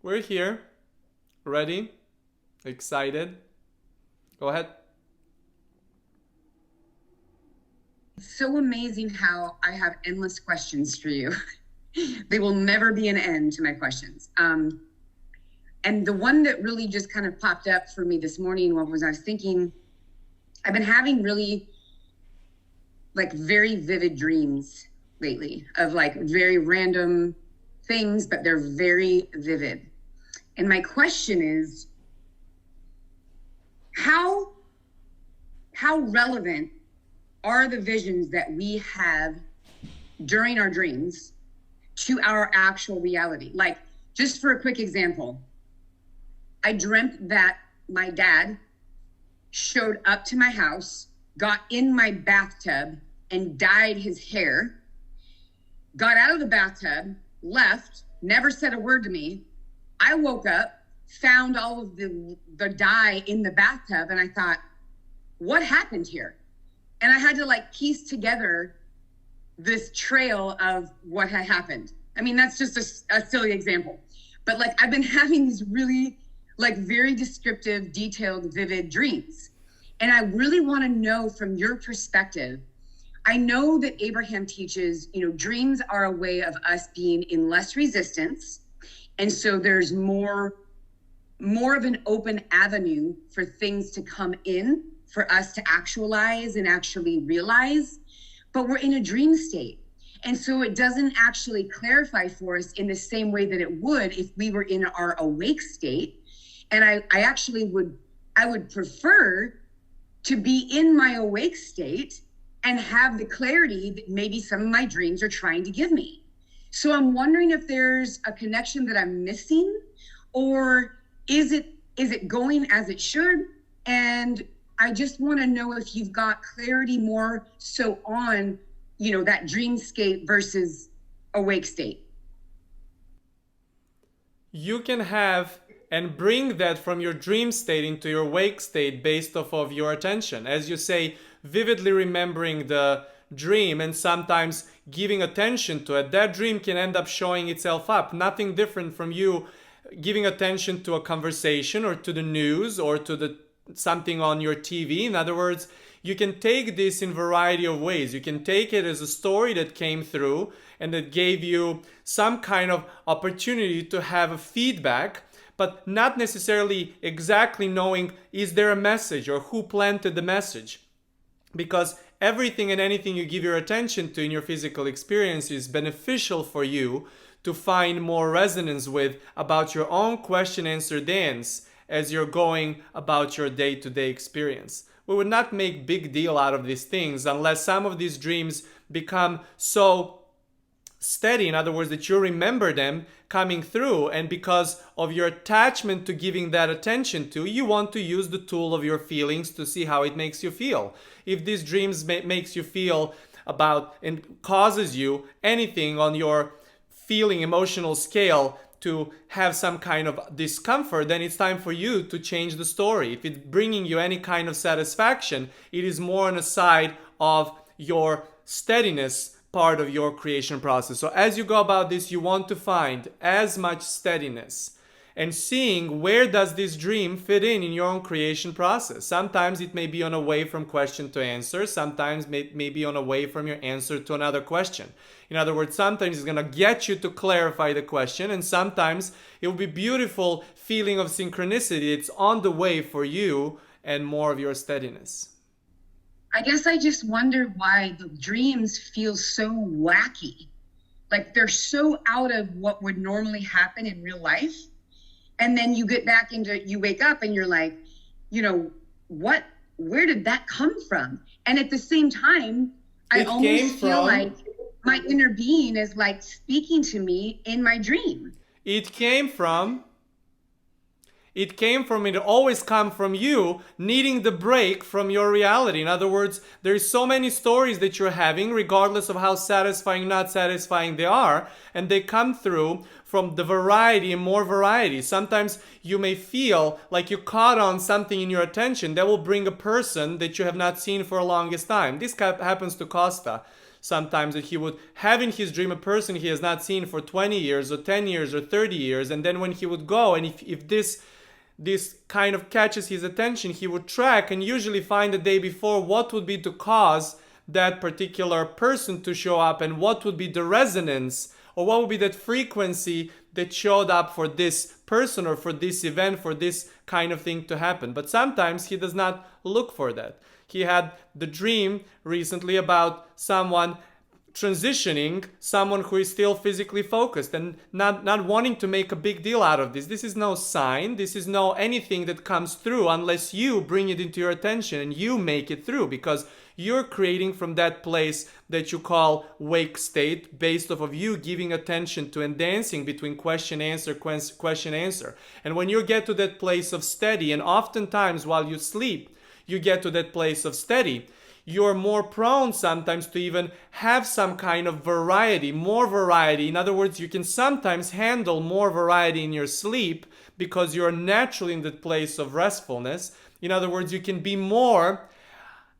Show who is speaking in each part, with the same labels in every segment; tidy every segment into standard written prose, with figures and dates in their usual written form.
Speaker 1: We're here, ready, excited. Go ahead.
Speaker 2: It's so amazing how I have endless questions for you. They will never be an end to my questions. And the one that really just kind of popped up for me this morning was I was thinking, I've been having really like very vivid dreams lately of like very random things, but they're very vivid. And my question is, how relevant are the visions that we have during our dreams to our actual reality? Like, just for a quick example, I dreamt that my dad showed up to my house, got in my bathtub and dyed his hair, got out of the bathtub, left, never said a word to me. I woke up, found all of the dye in the bathtub, and I thought, what happened here? And I had to like piece together this trail of what had happened. I mean, that's just a silly example. But like, I've been having these really like very descriptive, detailed, vivid dreams. And I really want to know from your perspective. I know that Abraham teaches, dreams are a way of us being in less resistance. And so there's more of an open avenue for things to come in for us to actualize and actually realize, but we're in a dream state. And so it doesn't actually clarify for us in the same way that it would if we were in our awake state. And I would prefer to be in my awake state and have the clarity that maybe some of my dreams are trying to give me. So I'm wondering if there's a connection that I'm missing, or is it going as it should? And I just want to know if you've got clarity more so on, that dreamscape versus awake state.
Speaker 1: You can have and bring that from your dream state into your wake state based off of your attention. As you say, vividly remembering the dream and sometimes giving attention to it. That dream can end up showing itself up. Nothing different from you giving attention to a conversation or to the news or to something on your TV. In other words, you can take this in a variety of ways. You can take it as a story that came through and that gave you some kind of opportunity to have a feedback, but not necessarily exactly knowing is there a message or who planted the message. Because everything and anything you give your attention to in your physical experience is beneficial for you to find more resonance with about your own question answer dance as you're going about your day-to-day experience. We would not make big deal out of these things unless some of these dreams become so steady, in other words, that you remember them coming through, and because of your attachment to giving that attention to, you want to use the tool of your feelings to see how it makes you feel. If these dreams makes you feel about and causes you anything on your feeling emotional scale to have some kind of discomfort, then it's time for you to change the story. If it's bringing you any kind of satisfaction, it is more on the side of your steadiness part of your creation process. So as you go about this, you want to find as much steadiness and seeing where does this dream fit in your own creation process. Sometimes it may be on a way from question to answer. Sometimes may be on a way from your answer to another question. In other words, sometimes it's going to get you to clarify the question, and sometimes it will be beautiful feeling of synchronicity. It's on the way for you and more of your steadiness.
Speaker 2: I guess I just wonder why the dreams feel so wacky. Like they're so out of what would normally happen in real life. And then you get back you wake up and you're like, where did that come from? And at the same time, I almost feel like my inner being is like speaking to me in my dream.
Speaker 1: It always come from you needing the break from your reality. In other words, there's so many stories that you're having, regardless of how satisfying, not satisfying they are, and they come through from the variety and more variety. Sometimes you may feel like you caught on something in your attention that will bring a person that you have not seen for a longest time. This happens to Kosta sometimes, that he would have in his dream a person he has not seen for 20 years or 10 years or 30 years, and then when he would go, and if this kind of catches his attention, he would track and usually find the day before what would be to cause that particular person to show up, and what would be the resonance, or what would be that frequency that showed up for this person or for this event, for this kind of thing to happen. But sometimes he does not look for that. He had the dream recently about someone transitioning, someone who is still physically focused and not wanting to make a big deal out of this. This is no sign. This is no anything that comes through unless you bring it into your attention and you make it through, because you're creating from that place that you call wake state, based off of you giving attention to and dancing between question answer, question answer. And when you get to that place of steady, and oftentimes while you sleep you get to that place of steady, you're more prone sometimes to even have some kind of variety, more variety. In other words, you can sometimes handle more variety in your sleep because you're naturally in that place of restfulness. In other words, you can be more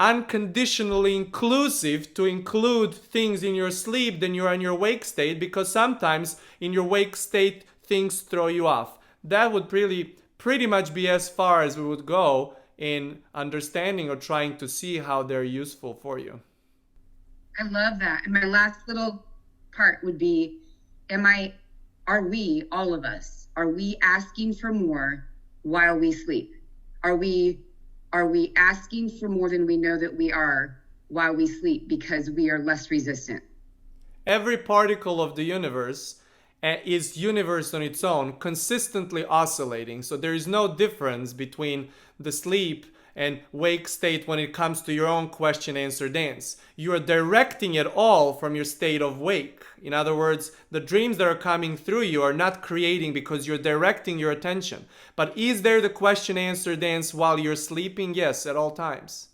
Speaker 1: unconditionally inclusive to include things in your sleep than you are in your wake state, because sometimes in your wake state things throw you off. That would pretty much be as far as we would go in understanding or trying to see how they're useful for you.
Speaker 2: I love that. And my last little part would be, are we, all of us, are we asking for more while we sleep? Are we asking for more than we know that we are while we sleep because we are less resistant?
Speaker 1: Every particle of the universe is universe on its own, consistently oscillating. So there is no difference between the sleep and wake state when it comes to your own question answer dance. You are directing it all from your state of wake. In other words, the dreams that are coming through you are not creating because you're directing your attention. But is there the question answer dance while you're sleeping? Yes, at all times.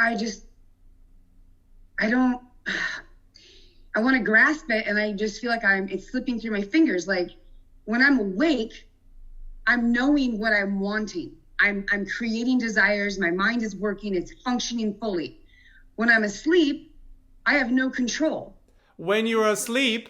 Speaker 2: I want to grasp it, and I just feel like it's slipping through my fingers. Like when I'm awake, I'm knowing what I'm wanting. I'm creating desires. My mind is working. It's functioning fully. When I'm asleep, I have no control.
Speaker 1: When you're asleep,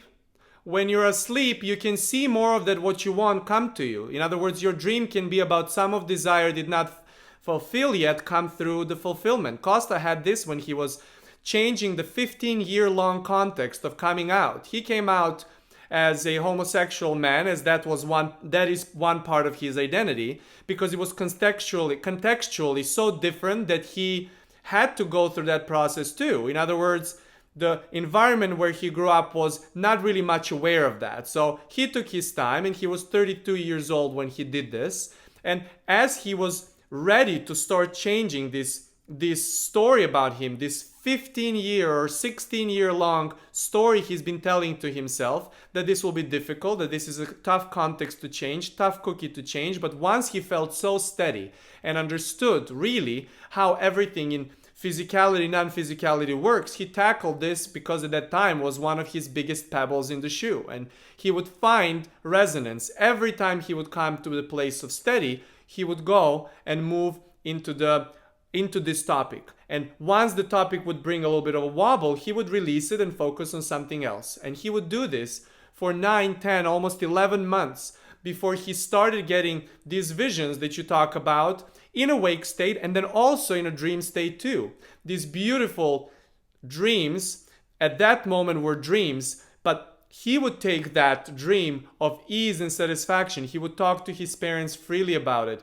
Speaker 1: you can see more of that what you want come to you. In other words, your dream can be about some of desire did not fulfill yet come through the fulfillment. Kosta had this when he was changing the 15-year-long context of coming out. He came out as a homosexual man, as that is one part of his identity, because it was contextually so different that he had to go through that process too. In other words, the environment where he grew up was not really much aware of that. So he took his time, and he was 32 years old when he did this. And as he was ready to start changing this story about him, this 15-year or 16-year long story he's been telling to himself, that this will be difficult, that this is a tough context to change, tough cookie to change. But once he felt so steady and understood really how everything in physicality, non-physicality works, he tackled this, because at that time was one of his biggest pebbles in the shoe. And he would find resonance every time he would come to the place of steady. He would go and move into this topic. And once the topic would bring a little bit of a wobble, he would release it and focus on something else. And he would do this for 9, 10, almost 11 months before he started getting these visions that you talk about in a wake state, and then also in a dream state too. These beautiful dreams at that moment were dreams, but he would take that dream of ease and satisfaction. He would talk to his parents freely about it.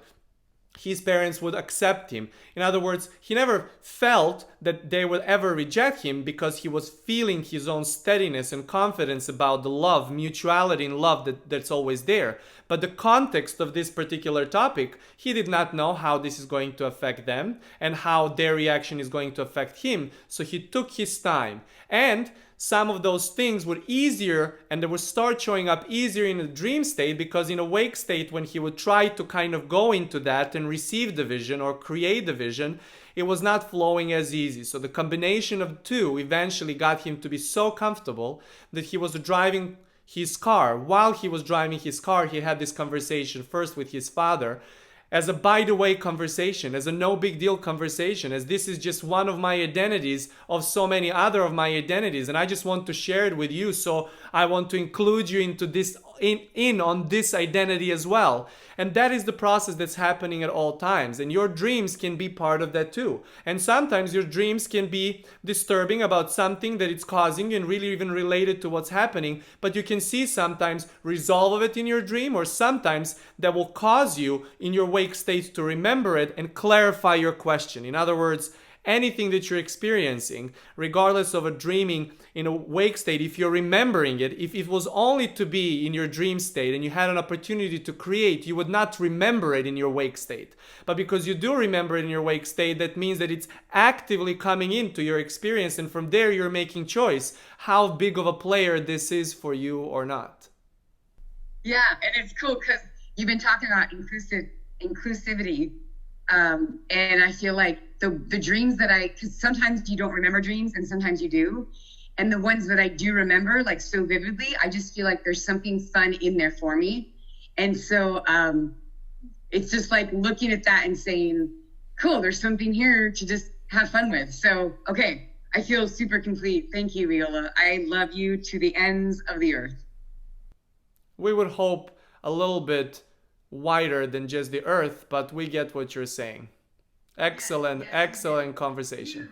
Speaker 1: His parents would accept him. In other words, he never felt that they would ever reject him, because he was feeling his own steadiness and confidence about the love, mutuality and love that's always there. But the context of this particular topic, he did not know how this is going to affect them and how their reaction is going to affect him. So he took his time. And some of those things would easier and they would start showing up easier in a dream state, because in a wake state, when he would try to kind of go into that and receive the vision or create the vision, it was not flowing as easy. So the combination of two eventually got him to be so comfortable that he was driving his car. While he was driving his car, he had this conversation first with his father, as a by the way conversation, as a no big deal conversation, as this is just one of my identities of so many other of my identities, and I just want to share it with you, so I want to include you into this in on this identity as well. And that is the process that's happening at all times, and your dreams can be part of that too. And sometimes your dreams can be disturbing about something that it's causing you and really even related to what's happening, but you can see sometimes resolve of it in your dream, or sometimes that will cause you in your wake state to remember it and clarify your question. In other words, anything that you're experiencing, regardless of a dreaming in a wake state, if you're remembering it, if it was only to be in your dream state and you had an opportunity to create, you would not remember it in your wake state. But because you do remember it in your wake state, that means that it's actively coming into your experience, and from there you're making choice how big of a player this is for you or not.
Speaker 2: Yeah, and it's cool because you've been talking about inclusivity. And I feel like the dreams that because sometimes you don't remember dreams and sometimes you do. And the ones that I do remember, like so vividly, I just feel like there's something fun in there for me. And so it's just like looking at that and saying, cool, there's something here to just have fun with. So, okay, I feel super complete. Thank you, Weola. I love you to the ends of the earth.
Speaker 1: We would hope a little bit wider than just the earth, but we get what you're saying. Excellent, excellent conversation.